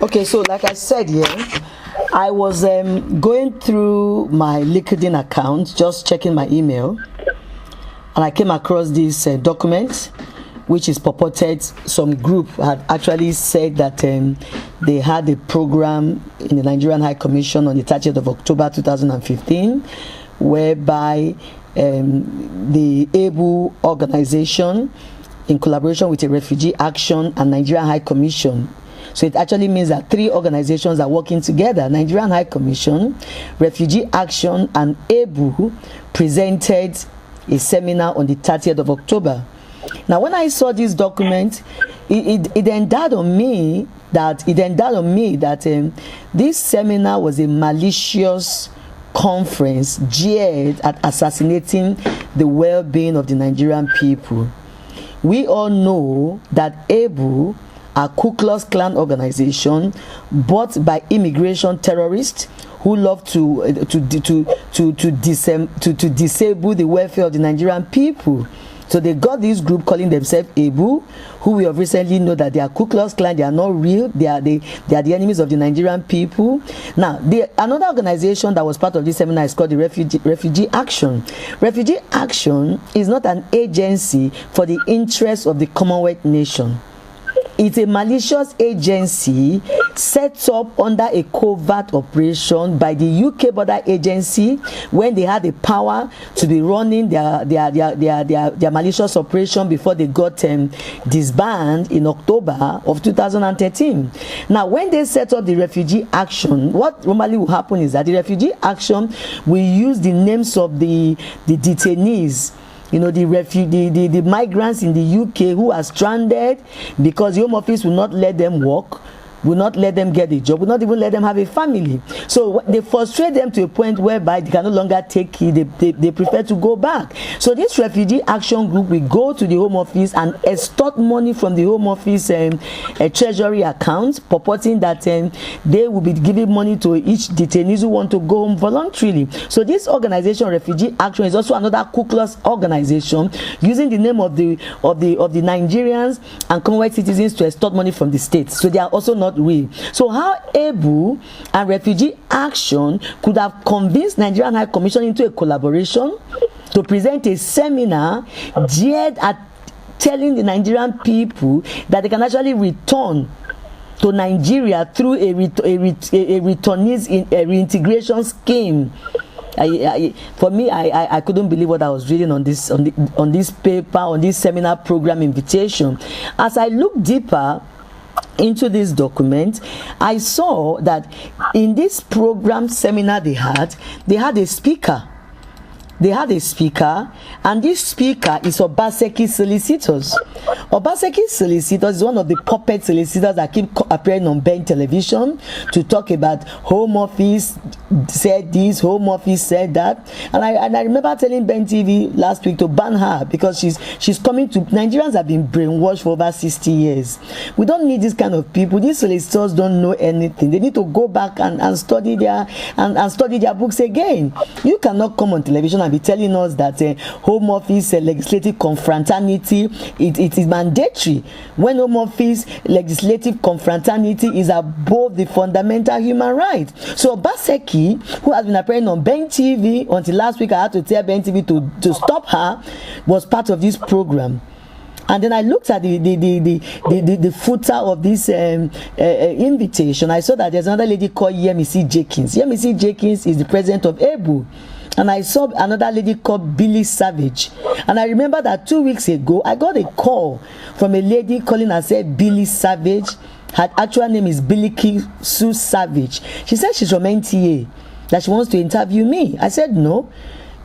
Okay, so like I said, I was going through my LinkedIn account, just checking my email, and I came across this document, which is purported some group had actually said that they had a program in the Nigerian High Commission on the 30th of October 2015, whereby the ABU organization, in collaboration with the Refugee Action and Nigerian High Commission. So it actually means that three organizations are working together. Nigerian High Commission, Refugee Action, and ABU presented a seminar on the 30th of October. Now, when I saw this document, it then dawned on me that this seminar was a malicious conference geared at assassinating the well-being of the Nigerian people. We all know that ABU, a Ku Klux Klan organization bought by immigration terrorists who love to disable the welfare of the Nigerian people. So they got this group calling themselves ABU, who we have recently know that they are Ku Klux Klan. They are not real. They are the enemies of the Nigerian people. Now, another organization that was part of this seminar is called the Refugee Action. Refugee Action is not an agency for the interests of the Commonwealth nation. It's a malicious agency set up under a covert operation by the UK border agency when they had the power to be running their malicious operation before they got disbanded in October of 2013. Now, when they set up the Refugee Action, what normally will happen is that the Refugee Action will use the names of the detainees, the migrants in the UK who are stranded because the Home Office will not let them work, will not let them get a job, will not even let them have a family. So they frustrate them to a point whereby they can no longer take it, they prefer to go back. So this Refugee Action Group will go to the Home Office and extort money from the Home Office treasury account, purporting that they will be giving money to each detainees who want to go home voluntarily. So this organization, Refugee Action, is also another Ku Klux organization using the name of the Nigerians and Commonwealth citizens to extort money from the state. So they are also not real. So how ABU and Refugee Action could have convinced Nigerian High Commission into a collaboration to present a seminar geared at telling the Nigerian people that they can actually return to Nigeria through a returnees reintegration scheme. For me, I couldn't believe what I was reading on this paper, on this seminar program invitation. As I looked deeper into this document, I saw that in this program seminar they had a speaker. They had a speaker, and this speaker is Obaseki Solicitors. Obaseki Solicitors is one of the puppet solicitors that keep appearing on Ben television to talk about Home Office said this, Home Office said that. And I remember telling Ben TV last week to ban her because she's coming to. Nigerians have been brainwashed for over 60 years. We don't need this kind of people. These solicitors don't know anything. They need to go back and study their books again. You cannot come on television and be telling us that Home Office legislative confraternity it is mandatory when Home Office legislative confraternity is above the fundamental human rights. So Obaseki, who has been appearing on Ben TV until last week, I had to tell Ben TV to stop her, was part of this program. And then I looked at the footer of this invitation. I saw that there's another lady called Yemisi Jenkins. Yemisi Jenkins is the president of ABU. And I saw another lady called Billy Savage. And I remember that 2 weeks ago, I got a call from a lady calling herself Billy Savage. Her actual name is Billy Sue Savage. She said she's from NTA, that she wants to interview me. I said, no.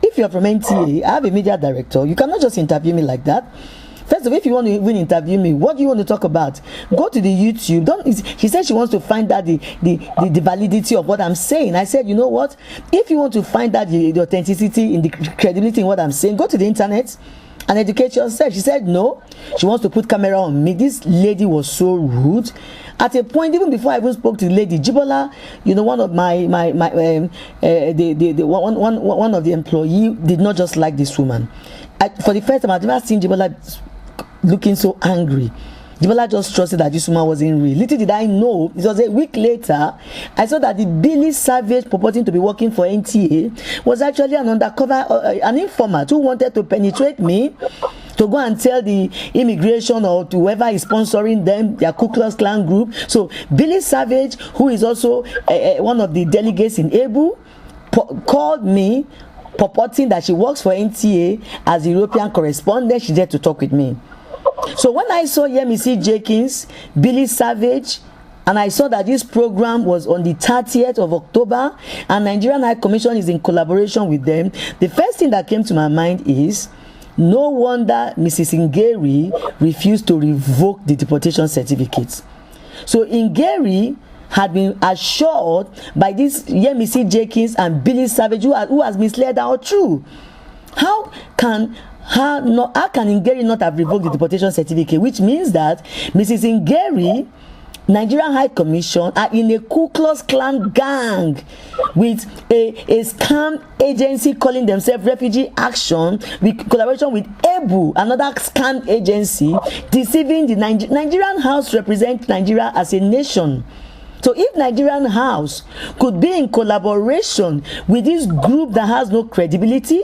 If you're from NTA, I have a media director. You cannot just interview me like that. First of all, if you want to even interview me, what do you want to talk about? Go to the YouTube. She said she wants to find out the validity of what I'm saying. I said, you know what? If you want to find out the authenticity, in the credibility in what I'm saying, go to the internet and educate yourself. She said no. She wants to put camera on me. This lady was so rude. At a point, even before I even spoke to the lady, Jibola, one of one of the employee did not just like this woman. For the first time, I've never seen Jibola looking so angry. Jibola just trusted that this woman wasn't real. Little did I know, it was a week later, I saw that the Billy Savage purporting to be working for NTA was actually an undercover, an informant who wanted to penetrate me, to go and tell the immigration or to whoever is sponsoring them, their Ku Klux Klan group. So Billy Savage, who is also one of the delegates in ABU, called me, purporting that she works for NTA as the European correspondent. She dared to talk with me. So when I saw Yemisi Jenkins, Billy Savage, and I saw that this program was on the 30th of October, and Nigerian High Commission is in collaboration with them, the first thing that came to my mind is, no wonder Mrs. Ngeri refused to revoke the deportation certificates. So Ngeri had been assured by this Yemisi Jenkins and Billy Savage, who has misled her true. How can Ngeri not have revoked the deportation certificate? Which means that Mrs. Ngeri, Nigerian High Commission, are in a Ku Klux Klan gang with a scam agency calling themselves Refugee Action, with collaboration with EBU, another scam agency, deceiving the Nigerian House represents Nigeria as a nation. So if Nigerian House could be in collaboration with this group that has no credibility,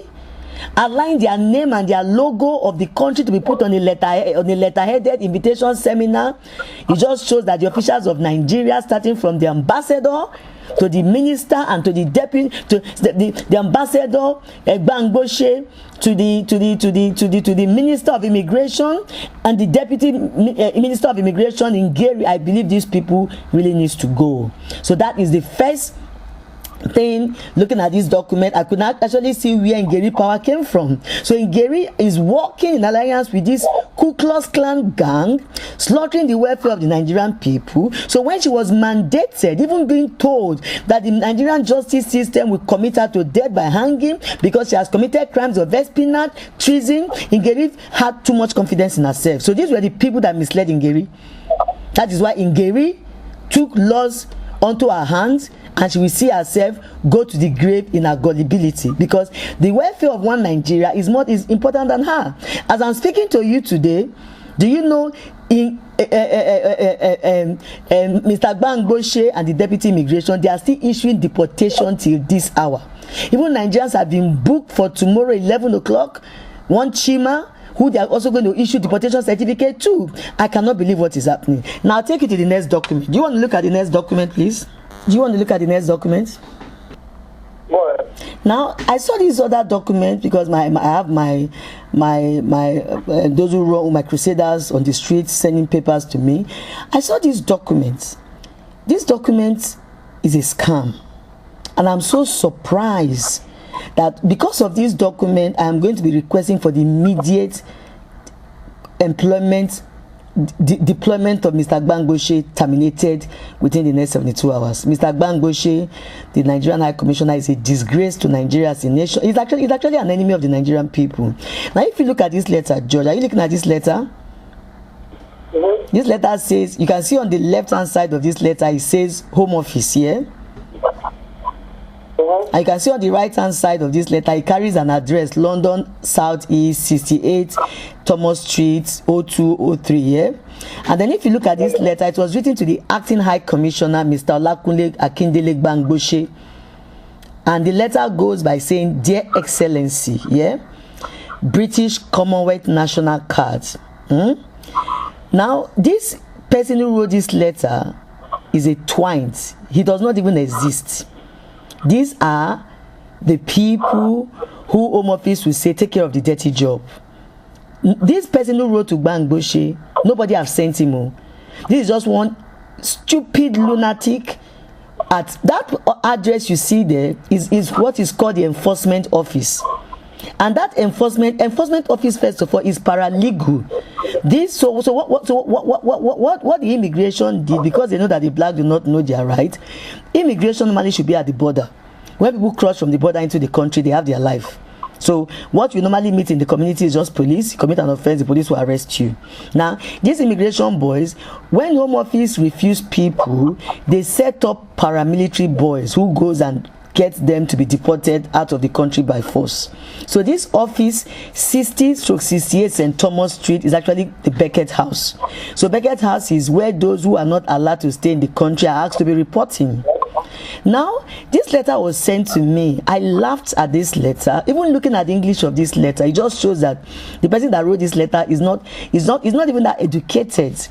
align their name and their logo of the country to be put on a letterheaded invitation seminar, it just shows that the officials of Nigeria, starting from the ambassador to the minister and to the deputy, to the ambassador Bangboshe, to the minister of immigration and the deputy minister of immigration in Gary, I believe these people really needs to go. So that is the first thing. Looking at this document, I could not actually see where Ngeri power came from. So Ngeri is working in alliance with this Ku Klux Klan gang, slaughtering the welfare of the Nigerian people. So when she was mandated, even being told that the Nigerian justice system will commit her to death by hanging because she has committed crimes of espionage, treason, Ngeri had too much confidence in herself. So these were the people that misled Ngeri. That is why Ngeri took laws onto her hands, and she will see herself go to the grave in her gullibility, because the welfare of one Nigeria is important than her. As I'm speaking to you today, do you know Mr. Bangboshe and the deputy immigration, they are still issuing deportation till this hour. Even Nigerians have been booked for tomorrow 11 o'clock. One Chima, who they are also going to issue deportation certificate to. I cannot believe what is happening. Now I'll take you to the next document. Do you want to look at the next document, please? Do you want to look at the next document? What? Now I saw this other document because I have my those who run my crusaders on the streets sending papers to me. I saw this document. This document is a scam, and I'm so surprised that because of this document, I am going to be requesting for the immediate employment deployment of Mr. Bangboshe terminated within the next 72 hours. Mr. Bangboshe, the Nigerian High Commissioner, is a disgrace to Nigeria as a nation. He's actually an enemy of the Nigerian people. Now, if you look at this letter, George, are you looking at this letter? Mm-hmm. This letter says, you can see on the left-hand side of this letter, it says Home Office here. And you can see on the right hand side of this letter, it carries an address, London South East 68 Thomas Street 0203 here. And then if you look at this letter, it was written to the Acting High Commissioner, Mr. Olakunle Akindele Bangboshe. And the letter goes by saying, Dear Excellency, yeah, British Commonwealth National Card. Now, this person who wrote this letter is a twint. He does not even exist. These are the people who Home Office will say take care of the dirty job. This person who wrote to Bangboshe, nobody have sent him. This is just one stupid lunatic. At that address you see there is what is called the enforcement office. And that enforcement office, first of all, is paralegal. This what the immigration did, because they know that the black do not know their right. Immigration normally should be at the border. When people cross from the border into the country, they have their life. So what we normally meet in the community is just police. You commit an offense, the police will arrest you. Now, these immigration boys, when Home Office refuse people, they set up paramilitary boys who goes and get them to be deported out of the country by force. So this office, 60/68 St. Thomas Street, is actually the Beckett House. So Beckett House is where those who are not allowed to stay in the country are asked to be reporting. Now, this letter was sent to me. I laughed at this letter. Even looking at the English of this letter, it just shows that the person that wrote this letter is not even that educated.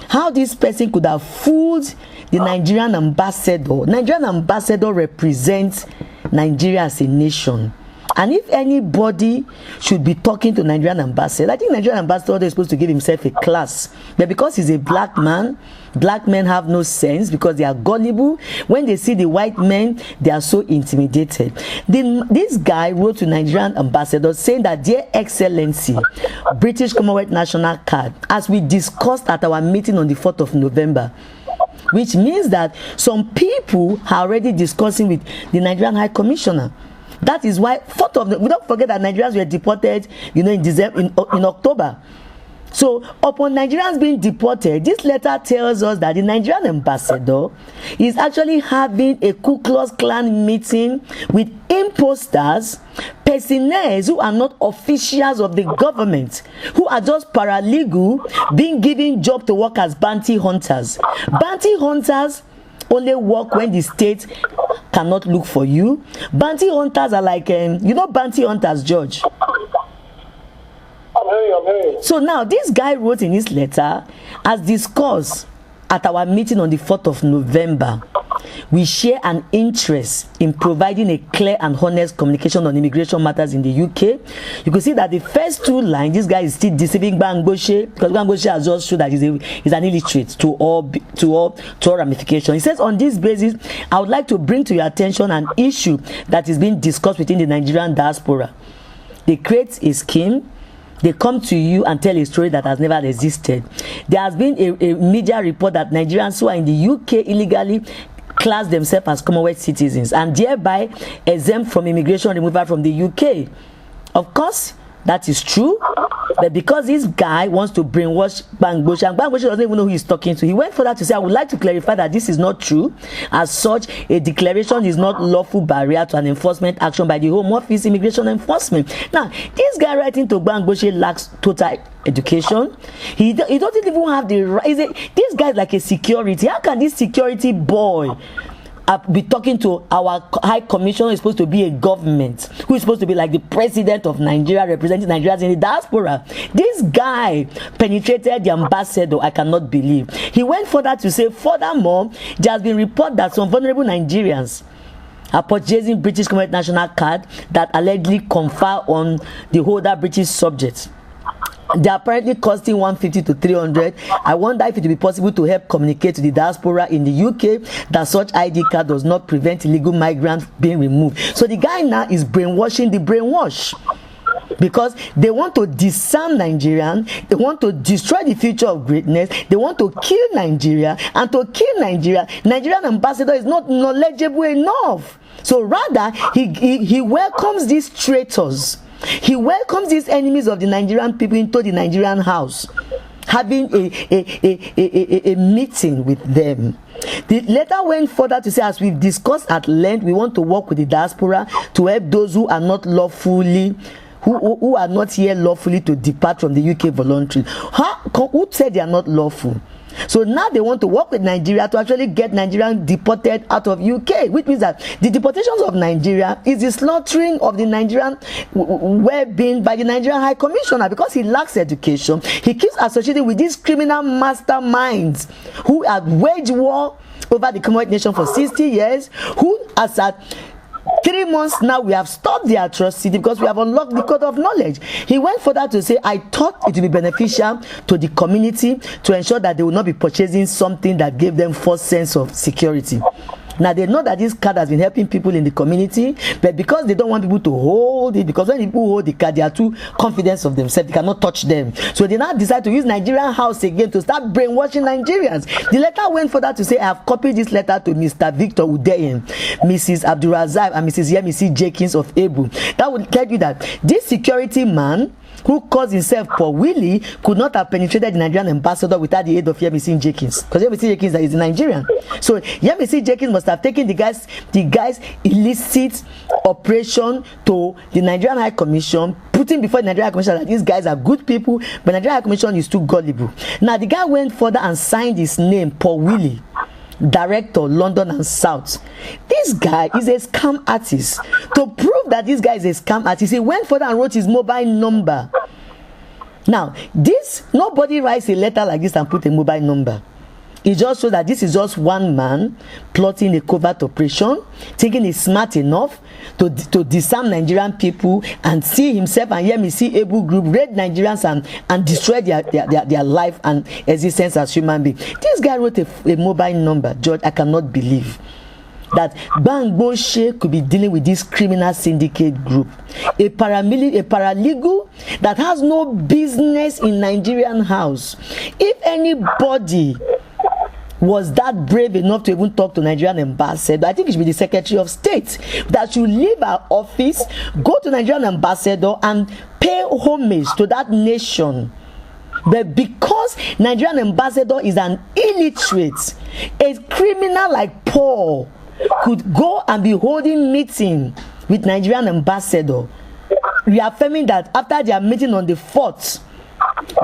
How this person could have fooled the Nigerian ambassador. Nigerian ambassador represents Nigeria as a nation. And if anybody should be talking to Nigerian ambassador, I think Nigerian ambassador is supposed to give himself a class. But because he's a black man, black men have no sense because they are gullible. When they see the white men, they are so intimidated. This guy wrote to Nigerian ambassador saying that, Dear Excellency, British Commonwealth National Card, as we discussed at our meeting on the 4th of November, which means that some people are already discussing with the Nigerian High Commissioner. That is why we don't forget that Nigerians were deported, in October. So upon Nigerians being deported, this letter tells us that the Nigerian ambassador is actually having a Ku Klux Klan meeting with imposters, personnel who are not officials of the government, who are just paralegal being given job to work as bounty hunters. Bounty hunters only work when the state cannot look for you. Bounty hunters are like, bounty hunters, George. I'm hearing. So now, this guy wrote in his letter, as discussed at our meeting on the 4th of November, we share an interest in providing a clear and honest communication on immigration matters in the UK. You can see that the first two lines, this guy is still deceiving Gbangoshe, because Gbangoshe has just shown that he's an illiterate to all ramifications. He says, on this basis, I would like to bring to your attention an issue that is being discussed within the Nigerian diaspora. They create a scheme. They come to you and tell a story that has never existed. There has been a media report that Nigerians who are in the UK illegally class themselves as Commonwealth citizens and thereby exempt from immigration removal from the UK. Of course, that is true, but because this guy wants to brainwash Gbangoshe, and Gbangoshe doesn't even know who he's talking to, he went further to say, I would like to clarify that this is not true. As such, a declaration is not lawful barrier to an enforcement action by the Home Office Immigration Enforcement. Now, this guy writing to Gbangoshe lacks total education. He doesn't even have the right. This guy is like a security. How can this security boy be talking to our High Commissioner, who is supposed to be a government, who is supposed to be like the president of Nigeria, representing Nigerians in the diaspora? This guy penetrated the ambassador. I cannot believe. He went further to say, furthermore, there has been report that some vulnerable Nigerians are purchasing British Commonwealth National Card that allegedly confer on the holder British subjects. They are apparently costing 150 to 300. I wonder if it will be possible to help communicate to the diaspora in the UK that such ID card does not prevent illegal migrants being removed. So the guy now is brainwashing the brainwash, because they want to disarm Nigerian, they want to destroy the future of greatness, they want to kill Nigeria, and to kill Nigeria, Nigerian ambassador is not knowledgeable enough. So rather, he welcomes these traitors. He welcomes these enemies of the Nigerian people into the Nigerian house, having a meeting with them. The letter went further to say, as we've discussed at length, we want to work with the diaspora to help those who are not lawfully, who are not here lawfully, to depart from the UK voluntarily. Who said they are not lawful? So now they want to work with Nigeria to actually get Nigerians deported out of UK, which means that the deportations of Nigeria is the slaughtering of the Nigerian well-being by the Nigerian High Commissioner, because he lacks education. He keeps associating with these criminal masterminds who have waged war over the Commonwealth nation for 60 years, who, as at 3 months now, we have stopped the atrocity because we have unlocked the code of knowledge. He went further to say, I thought it would be beneficial to the community to ensure that they will not be purchasing something that gave them false sense of security. Now they know that this card has been helping people in the community, but because they don't want people to hold it, because when people hold the card, they are too confident of themselves, they cannot touch them. So they now decide to use Nigerian House again to start brainwashing Nigerians. The letter went further to say, I have copied this letter to Mr. Victor Udeyin, Mrs. Abdurazak, and Mrs. Yemisi Jenkins of Ebu. That would tell you that this security man, who calls himself Paul Willie, could not have penetrated the Nigerian ambassador without the aid of Yemisi Jenkins, because Yemisi Jenkins is a Nigerian. So Yemisi Jenkins must have taken the guy's illicit operation to the Nigerian High Commission, putting before the Nigerian High Commission that these guys are good people, but the Nigerian High Commission is too gullible. Now the guy went further and signed his name, Paul Willie, Director, London and South. This guy is a scam artist. To prove that this guy is a scam artist, he went further and wrote his mobile number. Now, nobody writes a letter like this and put a mobile number. It just shows that this is just one man plotting a covert operation, thinking he's smart enough to disarm Nigerian people and see himself and Yemisi Ebu group raid Nigerians and destroy their life and existence as human beings. This guy wrote a mobile number. George, I cannot believe that Bangboshe could be dealing with this criminal syndicate group, a paralegal that has no business in Nigerian House. If anybody was that brave enough to even talk to Nigerian ambassador, I think it should be the Secretary of State that should leave our office, go to Nigerian ambassador and pay homage to that nation. But because Nigerian ambassador is an illiterate, a criminal like Paul could go and be holding meeting with Nigerian ambassador, reaffirming that after their meeting on the 4th,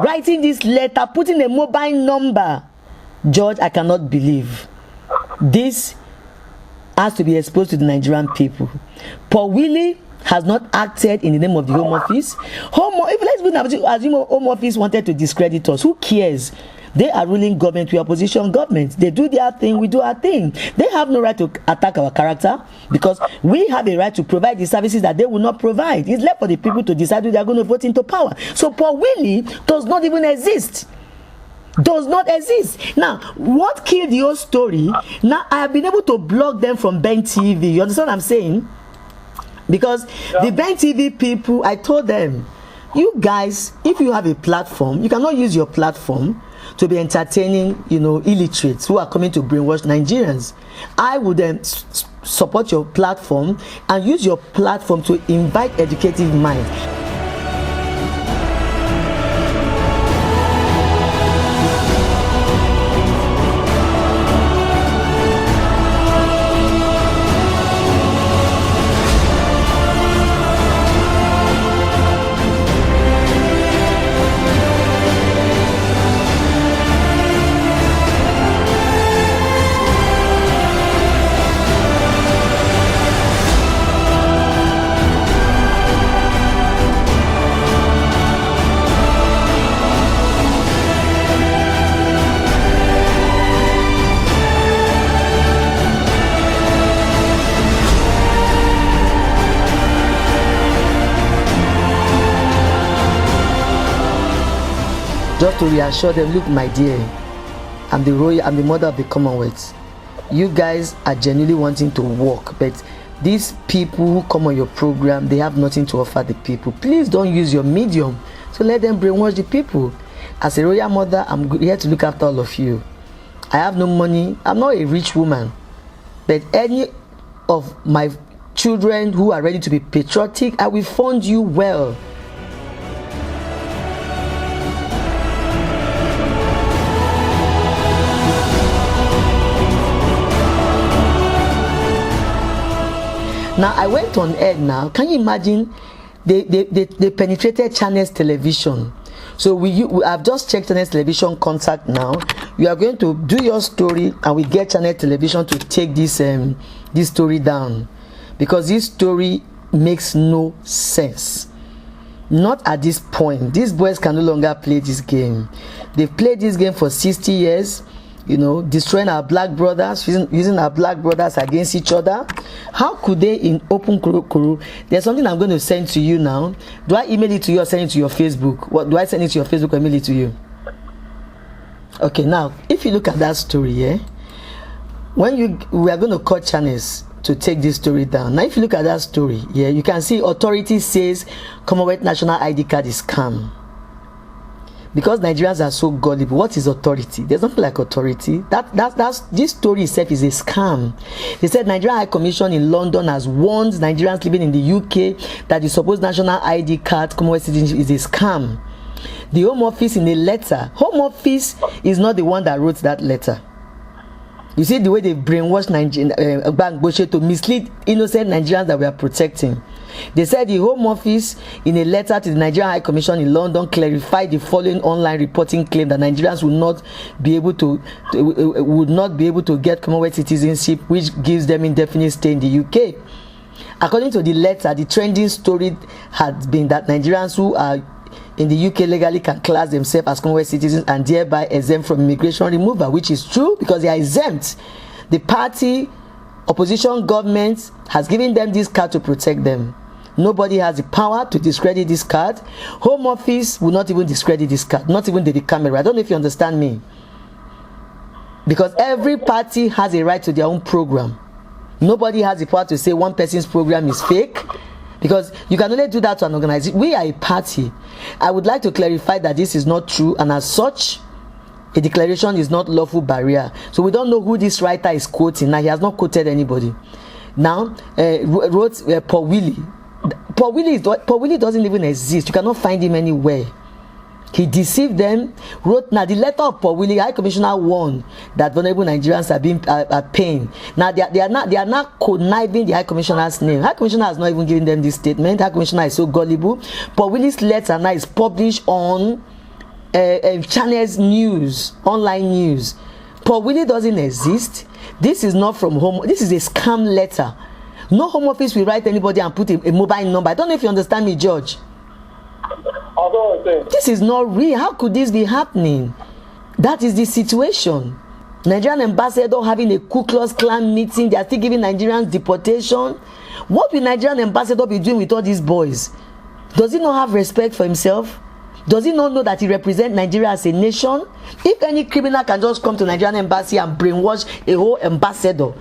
writing this letter, putting a mobile number. George, I cannot believe. This has to be exposed to the Nigerian people. Paul Willie has not acted in the name of the Home Office. Let's assume Home Office wanted to discredit us. Who cares? They are ruling government, we are opposition government. They do their thing, we do our thing. They have no right to attack our character, because we have a right to provide the services that they will not provide. It's left for the people to decide who they are going to vote into power. So Paul Willie does not even exist. Does not exist. Now, what killed the whole story? Now, I have been able to block them from Ben TV. You understand what I'm saying? Because the Ben TV people, I told them, you guys, if you have a platform, you cannot use your platform to be entertaining, illiterates who are coming to brainwash Nigerians. I would then support your platform and use your platform to invite educative minds. Just to reassure them, look, my dear, I'm the mother of the Commonwealth. You guys are genuinely wanting to work, but these people who come on your program, they have nothing to offer the people. Please don't use your medium to let them brainwash the people. As a royal mother, I'm here to look after all of you. I have no money. I'm not a rich woman, but any of my children who are ready to be patriotic, I will fund you well. Now, I went on air now. Can you imagine? They penetrated Channels Television. So I've just checked Channels Television contact now. You are going to do your story, and we get Channel Television to take this story down, because this story makes no sense. Not at this point. These boys can no longer play this game. They've played this game for 60 years. Destroying our black brothers, using our black brothers against each other. How could they in open kuru? There's something I'm going to send to you now. Do I email it to you or send it to your Facebook? What do I send it to your Facebook or email it to you? Okay, now if you look at that story, we are going to cut channels to take this story down. Now, if you look at that story, yeah, you can see authority says Commonwealth National ID card is scam. Because Nigerians are so gullible, what is authority? There's nothing like authority. That's this story itself is a scam. They said Nigerian High Commission in London has warned Nigerians living in the UK that the supposed national ID card Commonwealth citizenship is a scam. The Home Office in a letter. Home Office is not the one that wrote that letter. You see the way they brainwashed Bank Boshe to mislead innocent Nigerians that we are protecting. They said the Home Office, in a letter to the Nigerian High Commission in London, clarified the following online reporting claim that Nigerians will not be able to get Commonwealth citizenship, which gives them indefinite stay in the UK. According to the letter, the trending story had been that Nigerians who are in the UK legally can class themselves as Commonwealth citizens and thereby exempt from immigration removal, which is true because they are exempt. The party opposition government has given them this card to protect them. Nobody has the power to discredit this card. Home Office will not even discredit this card, not even the camera. I don't know if you understand me. Because every party has a right to their own program. Nobody has the power to say one person's program is fake. Because you can only do that to an organization. We are a party. I would like to clarify that this is not true, and as such, a declaration is not lawful barrier. So we don't know who this writer is quoting. Now, he has not quoted anybody. Now, wrote Paul Willie. Paul Willie doesn't even exist. You cannot find him anywhere. He deceived them. Wrote now the letter of Paul Willie, High Commissioner, warned that vulnerable Nigerians are paying. Now they are not conniving the High Commissioner's name. High Commissioner has not even given them this statement. High Commissioner is so gullible. Paul Willie's letter now is published on channels news, online news. Paul Willie doesn't exist. This is not from home. This is a scam letter. No Home Office will write anybody and put a mobile number. I don't know if you understand me, George. This is not real. How could this be happening? That is the situation. Nigerian ambassador having a Ku Klux Klan meeting. They are still giving Nigerians deportation. What will Nigerian ambassador be doing with all these boys? Does he not have respect for himself? Does he not know that he represents Nigeria as a nation? If any criminal can just come to Nigerian embassy and brainwash a whole ambassador.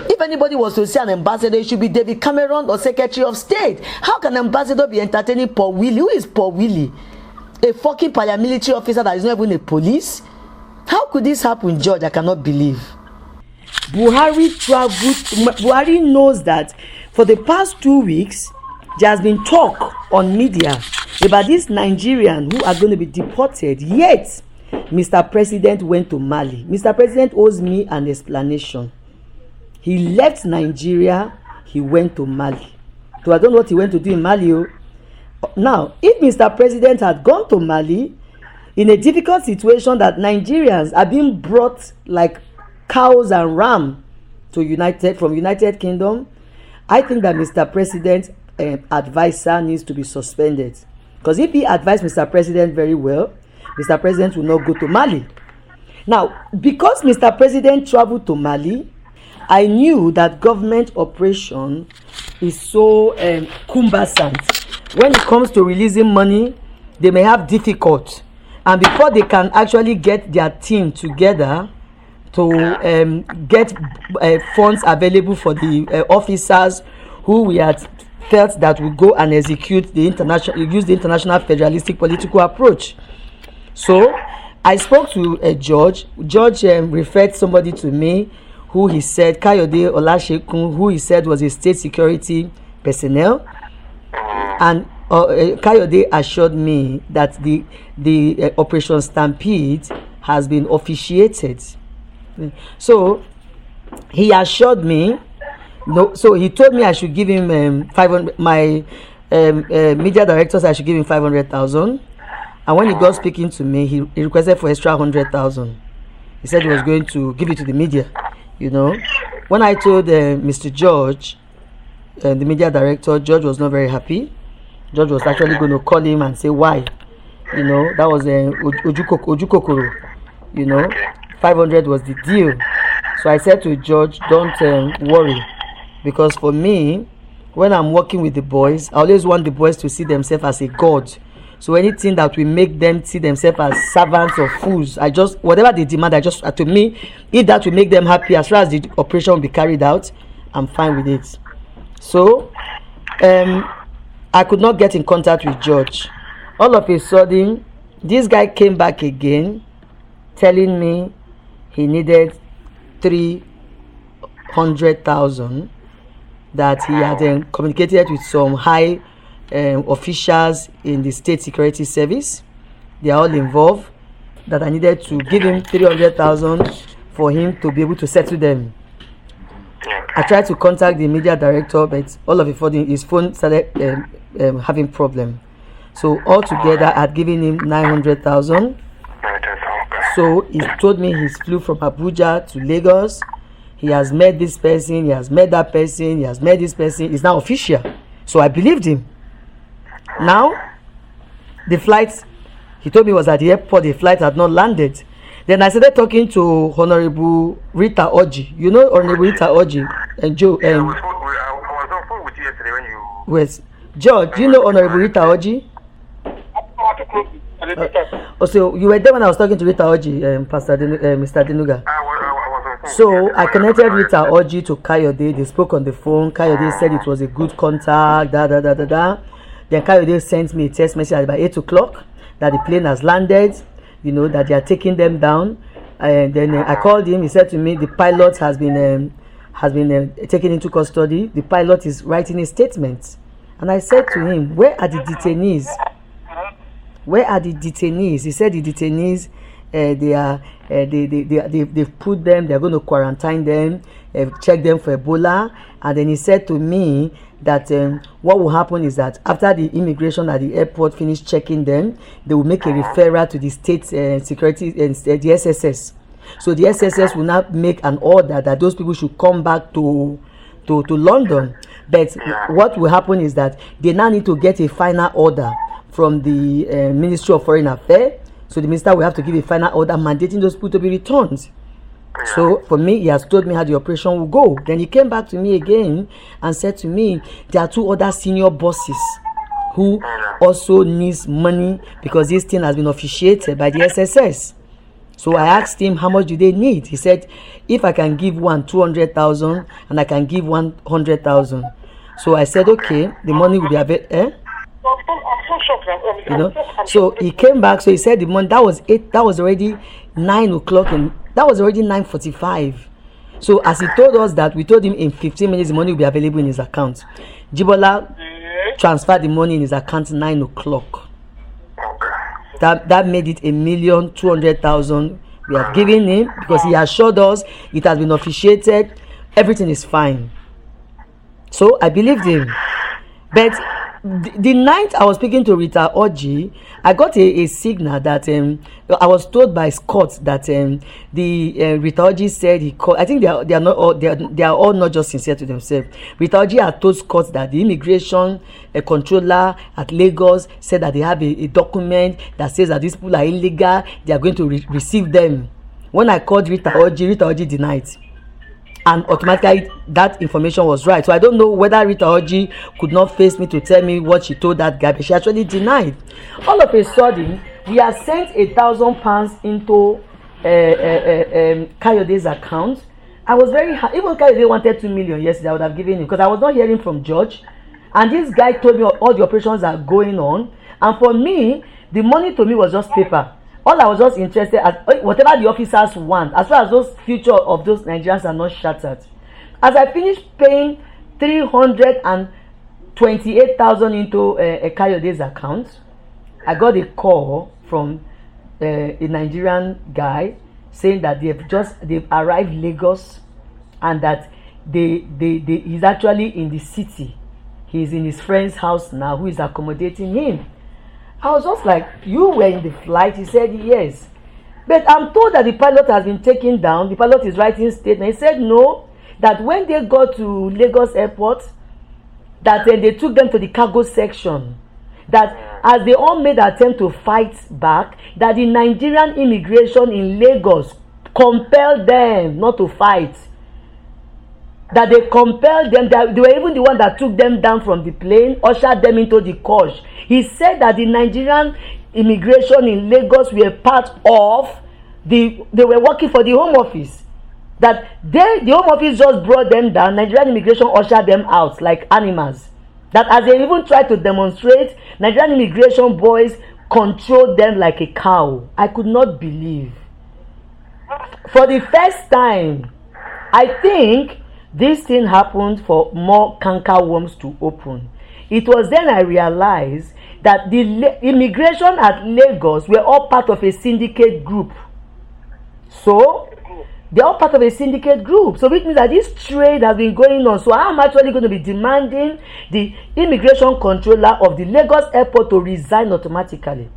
If anybody was to say an ambassador, it should be David Cameron or Secretary of State. How can an ambassador be entertaining Paul Willie? Who is Paul Willie? A fucking paramilitary officer that is not even a police? How could this happen, George? I cannot believe. Buhari knows that for the past 2 weeks, there has been talk on media about these Nigerians who are going to be deported. Yet, Mr. President went to Mali. Mr. President owes me an explanation. He left Nigeria, he went to Mali. So I don't know what he went to do in Mali. Now, if Mr. President had gone to Mali, in a difficult situation that Nigerians are being brought like cows and ram to from United Kingdom, I think that Mr. President's advisor needs to be suspended. Because if he advised Mr. President very well, Mr. President will not go to Mali. Now, because Mr. President traveled to Mali, I knew that government operation is so cumbersome. When it comes to releasing money, they may have difficult. And before they can actually get their team together to get funds available for the officers who we had felt that will go and execute the international federalistic political approach. So I spoke to a judge. Judge referred somebody to me who he said, Kayode Olashekun, who he said was a state security personnel. And Kayode assured me that the Operation Stampede has been officiated. So he assured me, so he told me I should give him 500. My media directors, I should give him 500,000. And when he got speaking to me, he requested for extra 100,000. He said he was going to give it to the media. You know, when I told Mr. George, the media director, George was not very happy. George was actually going to call him and say why. You know, that was Ojukokoro. You know, 500 was the deal. So I said to George, don't worry, because for me, when I'm working with the boys, I always want the boys to see themselves as a god. So anything that will make them see themselves as servants or fools, I just, whatever they demand, I just, to me, if that will make them happy as far as the operation will be carried out, I'm fine with it. So I could not get in contact with George. All of a sudden, this guy came back again, telling me he needed 300,000, that he had communicated with some high officials in the state security service. They are all involved, that I needed to give him 300,000 for him to be able to settle them. I tried to contact the media director, but all of a sudden his phone started having problem. So altogether I had given him 900,000. So he told me he flew from Abuja to Lagos. He has met this person, he has met that person, he has met this person. It's now official. So I believed him. Now, the flight, he told me, was at the airport. The flight had not landed. Then I started talking to Honorable Rita Oji. You know Honorable Rita Oji and Joe. I was on phone with you yesterday when you. Yes, George. Do you know Honorable Rita Oji? So you were there when I was talking to Rita Oji, Mr. Denuga. So I connected Rita Oji to Kayode. They spoke on the phone. Kayode said it was a good contact. Then Kayode sent me a text message by 8 o'clock that the plane has landed. You know that they are taking them down. And then I called him. He said to me the pilot has been taken into custody. The pilot is writing a statement. And I said to him, where are the detainees? Where are the detainees? He said the detainees, they've put them, they're going to quarantine them, check them for Ebola. And then he said to me that what will happen is that after the immigration at the airport finish checking them, they will make a referral to the state security and the SSS. So the SSS will not make an order that those people should come back to London. But what will happen is that they now need to get a final order from the Ministry of Foreign Affairs. So the minister will have to give a final order mandating those people to be returned. So for me, he has told me how the operation will go. Then he came back to me again and said to me, there are 2 other senior bosses who also needs money because this thing has been officiated by the SSS. So I asked him, how much do they need? He said, if I can give one 200,000 and I can give 100,000. So I said, okay, the money will be available. You know, so he came back. So he said the money, that was already 9 o'clock, and that was already 9:45. So as he told us that, we told him in 15 minutes the money will be available in his account. Jibola transferred the money in his account 9 o'clock. That made it 1,200,000 we have given him, because he assured us it has been officiated, everything is fine. So I believed him. But the night I was speaking to Rita Oji, I got a signal that I was told by Scott that the Rita Oji said he called. I think they are all not just sincere to themselves. Rita Oji had told Scott that the immigration controller at Lagos said that they have a document that says that these people are illegal. They are going to receive them. When I called Rita Oji denied. And automatically that information was right. So I don't know whether Rita Oji could not face me to tell me what she told that guy, but she actually denied. All of a sudden, we have sent £1,000 into Kayode's account. I was very happy. Even Kayode wanted 2 million yesterday, I would have given him, because I was not hearing from George. And this guy told me all the operations are going on. And for me, the money to me was just paper. All I was just interested at, whatever the officers want, as far as those future of those Nigerians are not shattered. As I finished paying 328,000 into Kayode's account, I got a call from a Nigerian guy saying that they've arrived Lagos, and that he's actually in the city. He's in his friend's house now, who is accommodating him. I was just like, you were in the flight? He said yes. But I'm told that the pilot has been taken down. The pilot is writing statement. He said no, that when they got to Lagos airport, that they took them to the cargo section. That as they all made an attempt to fight back, that the Nigerian immigration in Lagos compelled them not to fight. that they compelled them, that they were even the one that took them down from the plane, ushered them into the coach. He said that the Nigerian immigration in Lagos were part of they were working for the Home Office. That the Home Office just brought them down, Nigerian immigration ushered them out like animals. That as they even tried to demonstrate, Nigerian immigration boys controlled them like a cow. I could not believe. For the first time, I think this thing happened for more canker worms to open. It was then I realized that the immigration at Lagos were all part of a syndicate group. So they're all part of a syndicate group. So which means that this trade has been going on. So I'm actually going to be demanding the immigration controller of the Lagos airport to resign automatically.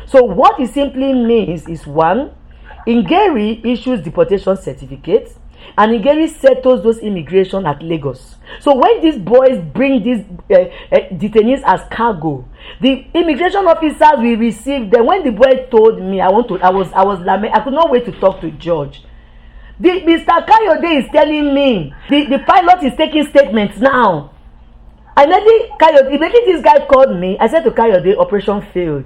So what it simply means is, one, Ngeri issues deportation certificates, and Ngeri settles those immigration at Lagos. So when these boys bring these detainees as cargo, the immigration officers will receive them. When the boy told me, I could not wait to talk to George. Mr. Kayode is telling me the pilot is taking statements now. Immediately this guy called me. I said to Kayode, operation failed.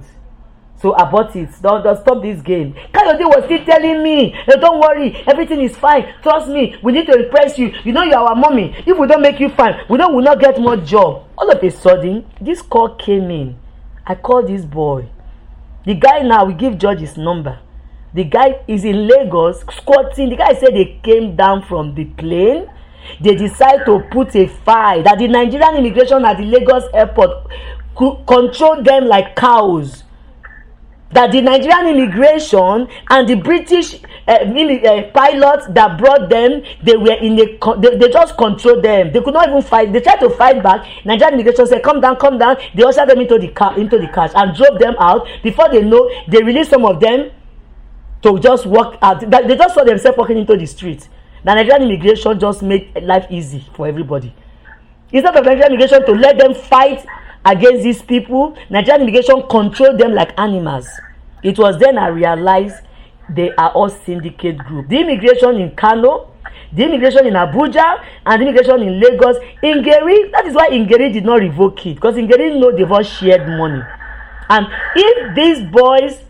So abort it. Don't stop this game. Kayode was still telling me, hey, don't worry, everything is fine. Trust me, we need to repress you. You know you are our mommy. If we don't make you fine, we will not get more job. All of a sudden, this call came in. I called this boy. The guy now, we give George his number. The guy is in Lagos squatting. The guy said they came down from the plane. They decided to put a fight that the Nigerian immigration at the Lagos airport could control them like cows. That the Nigerian immigration and the British pilots that brought them, they were they just controlled them. They could not even fight. They tried to fight back. Nigerian immigration said, come down, come down. They ushered them into the car and drove them out. Before they know, they released some of them to just walk out. They just saw themselves walking into the street. The Nigerian immigration just made life easy for everybody. Instead of Nigerian immigration to let them fight against these people, Nigerian immigration controlled them like animals. It was then I realized they are all syndicate group. The immigration in Kano, the immigration in Abuja, and the immigration in Lagos. Ngeri, that is why Ngeri did not revoke it, because Ngeri know they've all shared money. And if these boys,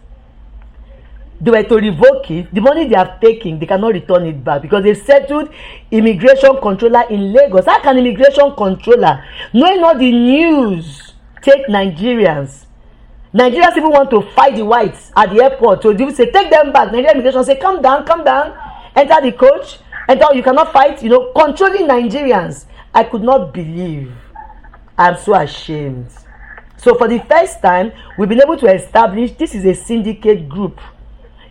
they were to revoke it, the money they have taken, they cannot return it back, because they settled immigration controller in Lagos. How can immigration controller, knowing all the news, take Nigerians? Nigerians even want to fight the whites at the airport. So they will say, take them back. Nigerian immigration say, come down, enter the coach, enter, you cannot fight, controlling Nigerians. I could not believe. I'm so ashamed. So for the first time, we've been able to establish this is a syndicate group.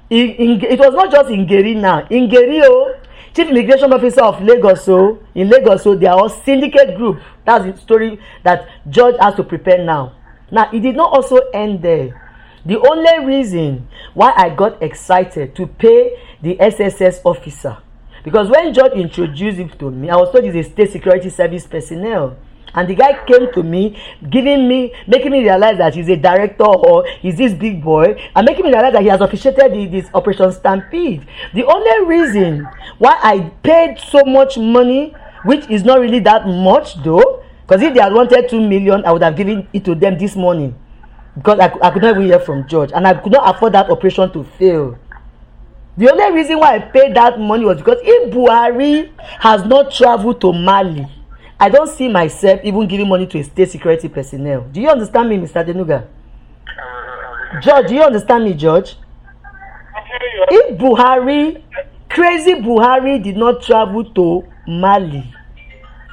It was not just Ngeri now. Ngeri, Chief Immigration Officer of Lagos, in Lagos, they are all syndicate group. That's the story that George has to prepare now. Now, it did not also end there. The only reason why I got excited to pay the SSS officer, because when George introduced him to me, I was told he's a state security service personnel. And the guy came to me, making me realize that he's a director or he's this big boy, and making me realize that he has officiated this Operation Stampede. The only reason why I paid so much money, which is not really that much though, because if they had wanted 2 million, I would have given it to them this morning. Because I could not even hear from George. And I could not afford that operation to fail. The only reason why I paid that money was because if Buhari has not traveled to Mali, I don't see myself even giving money to a state security personnel. Do you understand me, Mr. Denuga? George, do you understand me, George? If Buhari, crazy Buhari, did not travel to Mali,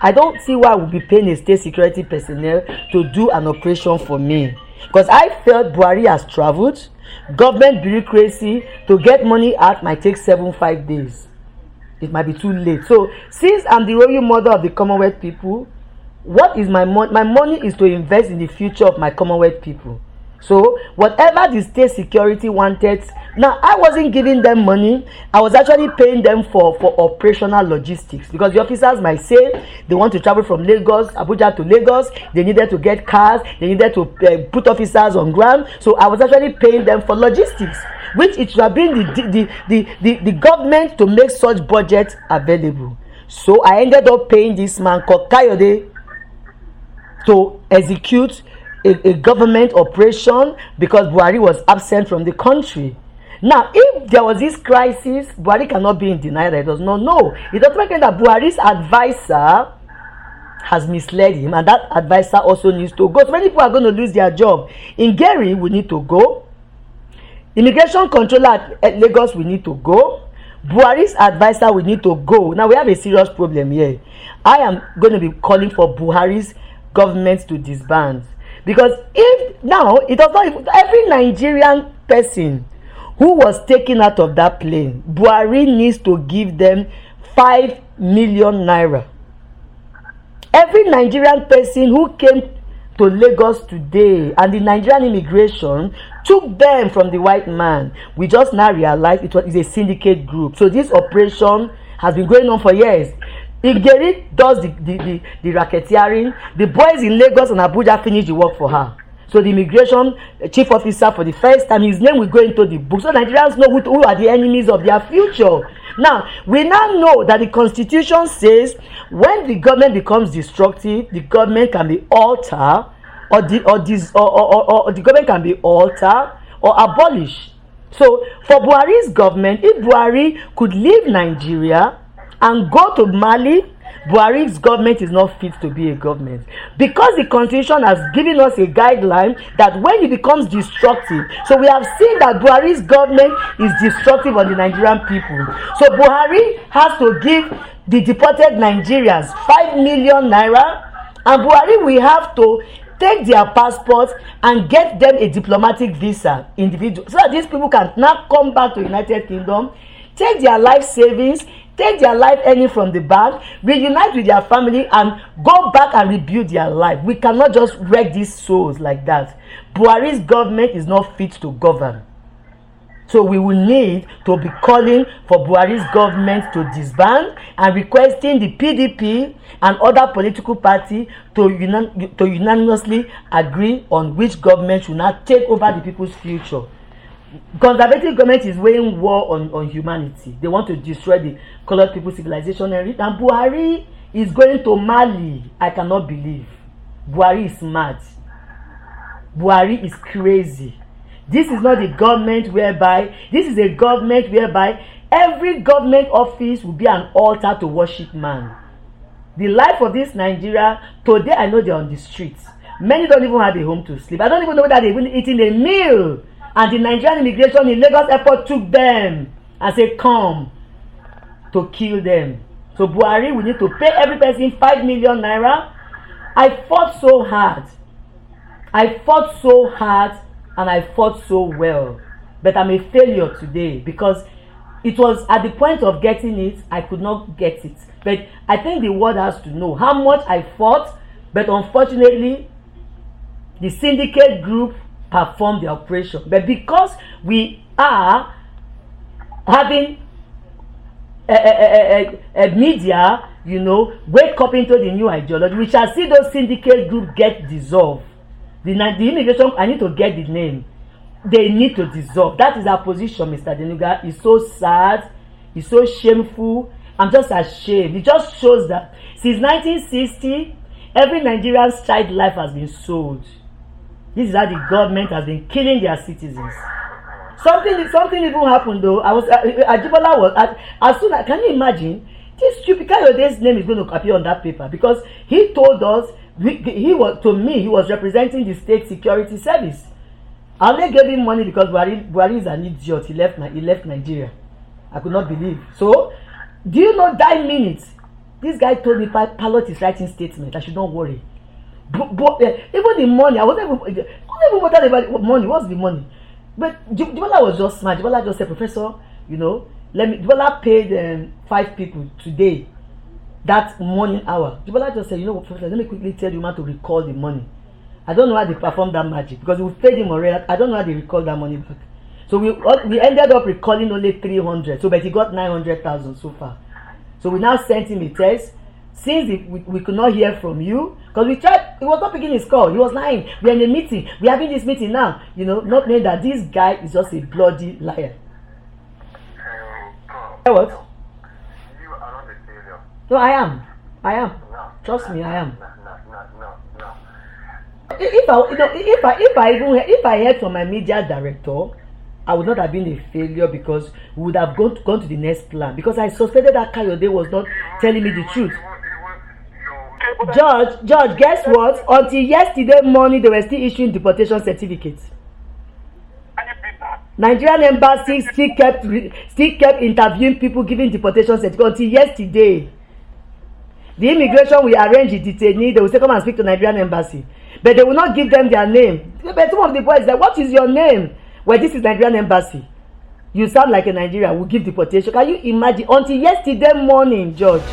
I don't see why I would be paying a state security personnel to do an operation for me. Because I felt Buhari has traveled. Government bureaucracy to get money out might take 7-5 days. It might be too late. So since I'm the royal mother of the Commonwealth people, what is my money? My money is to invest in the future of my Commonwealth people. So whatever the state security wanted, now I wasn't giving them money. I was actually paying them for operational logistics, because the officers might say they want to travel from Lagos, Abuja to Lagos. They needed to get cars. They needed to put officers on ground. So I was actually paying them for logistics, which it should have been the government to make such budget available. So I ended up paying this man called Kayode to execute a government operation because Buhari was absent from the country. Now, if there was this crisis, Buhari cannot be in denial that he does not know. It doesn't make sense that Buhari's advisor has misled him, and that advisor also needs to go. So many people are going to lose their job. In Gary, we need to go. Immigration controller at Lagos, we need to go. Buhari's advisor, we need to go. Now, we have a serious problem here. I am going to be calling for Buhari's government to disband. Because if now, it does not even, every Nigerian person who was taken out of that plane, Buhari needs to give them 5 million naira. Every Nigerian person who came to Lagos today and the Nigerian immigration took them from the white man, we just now realized it was a syndicate group. So this operation has been going on for years. Igeri does the racketeering. The boys in Lagos and Abuja finish the work for her. So the immigration chief officer, for the first time, his name will go into the book. So Nigerians know who are the enemies of their future. Now, we now know that the constitution says when the government becomes destructive, the government can be altered or the government can be altered or abolished. So for Buhari's government, if Buhari could leave Nigeria and go to Mali, Buhari's government is not fit to be a government, because the constitution has given us a guideline that when it becomes destructive, so we have seen that Buhari's government is destructive on the Nigerian people. So Buhari has to give the deported Nigerians 5 million naira, and Buhari will have to take their passports and get them a diplomatic visa individual, so that these people can now come back to the United Kingdom, take their life savings, take their life earning from the bank, reunite with their family, and go back and rebuild their life. We cannot just wreck these souls like that. Buhari's government is not fit to govern. So we will need to be calling for Buhari's government to disband and requesting the PDP and other political parties to unanimously agree on which government should not take over the people's future. Conservative government is waging war on humanity. They want to destroy the colored people's civilization, and Buhari is going to Mali. I cannot believe. Buhari is mad. Buhari is crazy. This is not the government whereby, this is a government whereby every government office will be an altar to worship man. The life of this Nigeria, today I know they're on the streets. Many don't even have a home to sleep. I don't even know that they've been eating a meal. And the Nigerian immigration in Lagos airport took them and said, come, to kill them. So Buhari, we need to pay every person 5 million naira. I fought so hard. And I fought so well. But I'm a failure today because it was at the point of getting it, I could not get it. But I think the world has to know how much I fought, but unfortunately, the syndicate group perform the operation. But because we are having a media, wake up into the new ideology, we shall see those syndicate groups get dissolved. The immigration, I need to get the name. They need to dissolve. That is our position, Mr. Denuga. It's so sad. It's so shameful. I'm just ashamed. It just shows that since 1960, every Nigerian's child life has been sold. This is how the government has been killing their citizens. Something even happened though. Ajibola was as soon as, can you imagine? This stupid Kayode's name is going to appear on that paper because he told us he was representing the state security service. And they gave him money because Buhari is an idiot. He left Nigeria. I could not believe. So, do you know that minute? This guy told me pilot is writing statement. I should not worry. Even the money, I wasn't even bothered about money. What's the money? But Jibola was just smart. Jibola just said, Professor, Jibola paid 5 people today, that morning hour. Jibola just said, Professor, let me quickly tell you man to recall the money. I don't know how they performed that magic because we paid him already. I don't know how they recalled that money back. So we ended up recalling only 300. So, but he got 900,000 so far. So we now sent him a text. Since we could not hear from you, because we tried, he was not picking his call. He was lying. We're in a meeting. We're having this meeting now. Not knowing that this guy is just a bloody liar. What? You are not a failure. No, I am. No. Trust me, I am. No. If I heard from my media director, I would not have been a failure because we would have gone to the next plan, because I suspected that Kayode was not telling me the truth. George, guess what? Until yesterday morning, they were still issuing deportation certificates. Nigerian embassy still kept interviewing people, giving deportation certificates until yesterday. The immigration will arrange the detainee. They will say, come and speak to Nigerian embassy, but they will not give them their name. But some of the boys said, what is your name? Well, this is Nigerian embassy. You sound like a Nigerian. We'll give deportation. Can you imagine? Until yesterday morning, George.